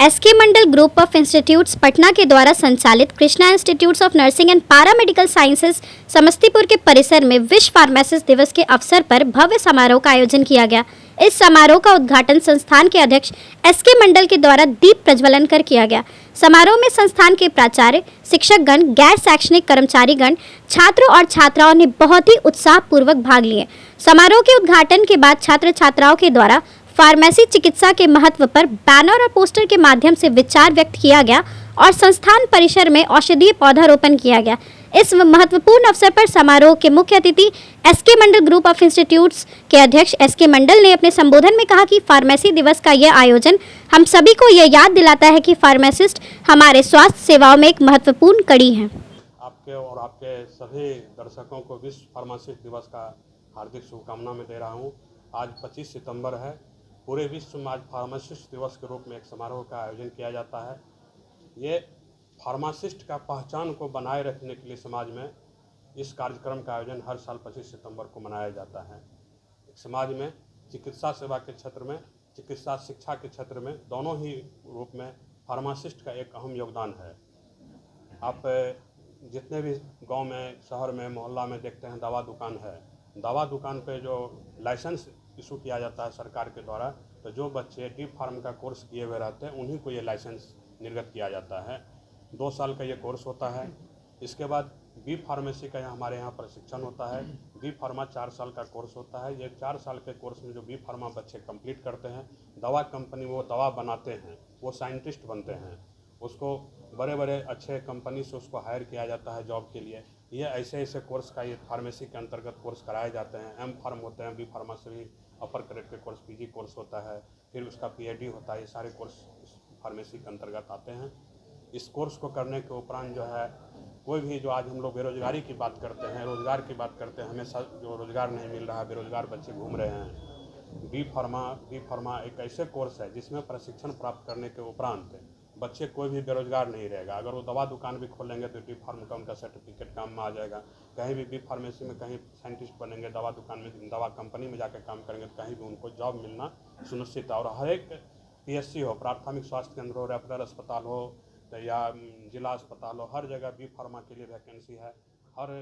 SK Mandal group of institutes Patna के द्वारा संचालित Krishna institutes of nursing and paramedical sciences Samastipur के परिसर में विश्व फार्मासिस्ट दिवस के अवसर पर भव्य समारोह का आयोजन किया गया। इस समारोह का उद्घाटन संस्थान के अध्यक्ष एसके मंडल के द्वारा दीप प्रज्वलन कर किया गया। समारोह में संस्थान के प्राचार्य, शिक्षकगण, गैर शैक्षणिक कर्मचारीगण, छात्रों और छात्राओं ने बहुत ही उत्साहपूर्वक भाग लिए। समारोह के उद्घाटन के बाद छात्र छात्राओं के द्वारा फार्मेसी चिकित्सा के महत्व पर बैनर और पोस्टर के माध्यम से विचार व्यक्त किया गया और संस्थान परिसर में औषधीय पौधारोपण किया गया। इस महत्वपूर्ण अवसर पर समारोह के मुख्य अतिथि SK Mandal group of institutes के अध्यक्ष एसके मंडल ने अपने संबोधन में कहा कि फार्मेसी दिवस का यह आयोजन हम सभी को यह याद दिलाता है कि फार्मासिस्ट हमारे स्वास्थ्य सेवाओं में एक महत्वपूर्ण कड़ी है। आपके और आपके सभी दर्शकों को विश्व फार्मासिस्ट दिवस का हार्दिक शुभकामना मैं दे रहा हूँ। आज 25 सितंबर है। पूरे विश्व में आज फार्मासिस्ट दिवस के रूप में एक समारोह का आयोजन किया जाता है। ये फार्मासिस्ट का पहचान को बनाए रखने के लिए समाज में इस कार्यक्रम का आयोजन हर साल 25 सितंबर को मनाया जाता है। समाज में चिकित्सा सेवा के क्षेत्र में, चिकित्सा शिक्षा के क्षेत्र में, दोनों ही रूप में फार्मासिस्ट का एक अहम योगदान है। आप जितने भी गांव में, शहर में, मोहल्ला में देखते हैं दवा दुकान है। दवा दुकान पे जो लाइसेंस इशू किया जाता है सरकार के द्वारा, तो जो बच्चे डी फार्म का कोर्स किए हुए रहते हैं उन्हीं को ये लाइसेंस निर्गत किया जाता है। 2 साल का ये कोर्स होता है। इसके बाद बी फार्मेसी का हमारे यहाँ प्रशिक्षण होता है। बी फार्मा 4 साल का कोर्स होता है। ये 4 साल के कोर्स में जो बी फार्मा बच्चे कंप्लीट करते हैं, दवा कंपनी वो दवा बनाते हैं, वो साइंटिस्ट बनते हैं, उसको बड़े बड़े अच्छे कंपनी से उसको हायर किया जाता है जॉब के लिए। ये ऐसे कोर्स का ये फार्मेसी के अंतर्गत कोर्स कराए जाते हैं। एम फार्म होते हैं, बी फार्मा से भी अपर ग्रेड के कोर्स, पीजी कोर्स होता है, फिर उसका पीएचडी होता है। ये सारे कोर्स फार्मेसी के अंतर्गत आते हैं। इस कोर्स को करने के उपरांत जो है कोई भी, जो आज हम लोग बेरोजगारी की बात करते हैं, रोज़गार की बात करते हैं, हमें जो रोज़गार नहीं मिल रहा है, बेरोजगार बच्चे घूम रहे हैं। बी फार्मा एक ऐसे कोर्स है जिसमें प्रशिक्षण प्राप्त करने के उपरांत बच्चे कोई भी बेरोजगार नहीं रहेगा। अगर वो दवा दुकान भी खोलेंगे तो डी फार्म का उनका सर्टिफिकेट काम में आ जाएगा। कहीं भी बी फार्मेसी में कहीं साइंटिस्ट बनेंगे, दवा दुकान में, दवा कंपनी में जाकर काम करेंगे तो कहीं भी उनको जॉब मिलना सुनिश्चित है। और हर एक पीएचसी हो, प्राथमिक स्वास्थ्य केंद्र हो, रेफरल अस्पताल हो या जिला अस्पताल हो, हर जगह बी फार्मा के लिए वैकेंसी है। हर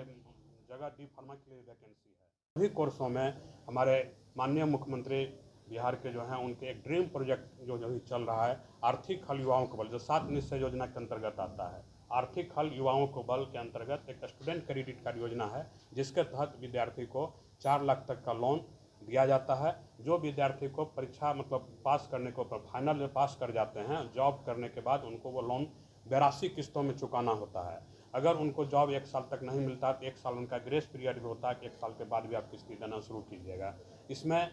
जगह डी फार्मा के लिए वैकेंसी है। सभी कोर्सों में हमारे माननीय मुख्यमंत्री बिहार के जो हैं, उनके एक ड्रीम प्रोजेक्ट जो अभी चल रहा है, आर्थिक हल युवाओं को बल, जो 7 निश्चय योजना के अंतर्गत आता है। आर्थिक हल युवाओं को बल के अंतर्गत एक स्टूडेंट क्रेडिट कार्ड योजना है, जिसके तहत विद्यार्थी को 4 लाख तक का लोन दिया जाता है। जो विद्यार्थी को परीक्षा पास करने को फाइनल में पास कर जाते हैं, जॉब करने के बाद उनको वो लोन 82 किस्तों में चुकाना होता है। अगर उनको जॉब 1 साल तक नहीं मिलता तो 1 साल उनका ग्रेस पीरियड भी होता है कि 1 साल के बाद भी आप किस्ती देना शुरू कीजिएगा। इसमें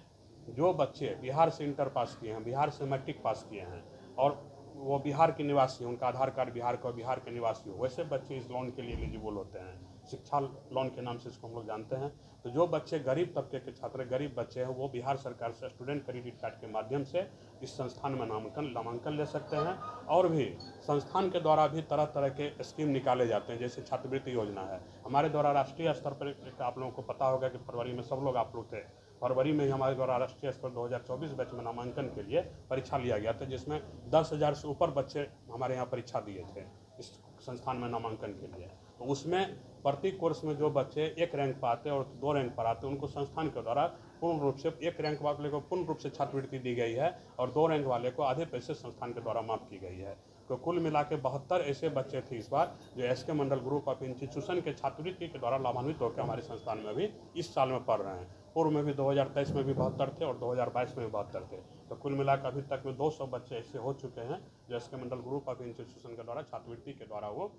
जो बच्चे बिहार से इंटर पास किए हैं, बिहार से मैट्रिक पास किए हैं और वो बिहार के निवासी, उनका आधार कार्ड बिहार का, बिहार के निवासी हो, वैसे बच्चे इस लोन के लिए एलिजिबल होते हैं। शिक्षा लोन के नाम से इसको हम लोग जानते हैं। तो जो बच्चे गरीब तबके के छात्र, गरीब बच्चे हैं, वो बिहार सरकार से स्टूडेंट क्रेडिट कार्ड के माध्यम से इस संस्थान में नामांकन ले सकते हैं। और भी संस्थान के द्वारा भी तरह तरह के स्कीम निकाले जाते हैं, जैसे छात्रवृत्ति योजना है हमारे द्वारा। राष्ट्रीय स्तर पर आप लोगों को पता होगा कि फरवरी में सब लोग आप लोग थे, फरवरी में ही हमारे द्वारा राष्ट्रीय स्तर 2024 बैच में नामांकन के लिए परीक्षा लिया गया था, जिसमें 10,000 से ऊपर बच्चे हमारे यहाँ परीक्षा दिए थे इस संस्थान में नामांकन के लिए। तो उसमें प्रति कोर्स में जो बच्चे 1 रैंक पर आते और 2 रैंक पर आते, उनको संस्थान के द्वारा पूर्ण रूप से 1 रैंक वाले को पूर्ण रूप से छात्रवृत्ति दी गई है और 2 रैंक वाले को आधे पैसे संस्थान के द्वारा माफ़ की गई है। तो कुल मिला के 72 ऐसे बच्चे थे इस बार जो SK Mandal group of institution के छात्रवृत्ति के द्वारा लाभान्वित होकर हमारे संस्थान में भी इस साल में पढ़ रहे हैं। पूर्व में भी 2023 में भी 72 थे और 2022 में भी 72 थे। तो कुल मिलाकर अभी तक में 200 बच्चे ऐसे हो चुके हैं जो SK Mandal group of institution के द्वारा छात्रवृत्ति के द्वारा वो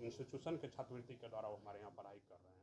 इंस्टीट्यूशन के छात्रवृत्ति के द्वारा वो हमारे यहाँ पढ़ाई कर रहे हैं।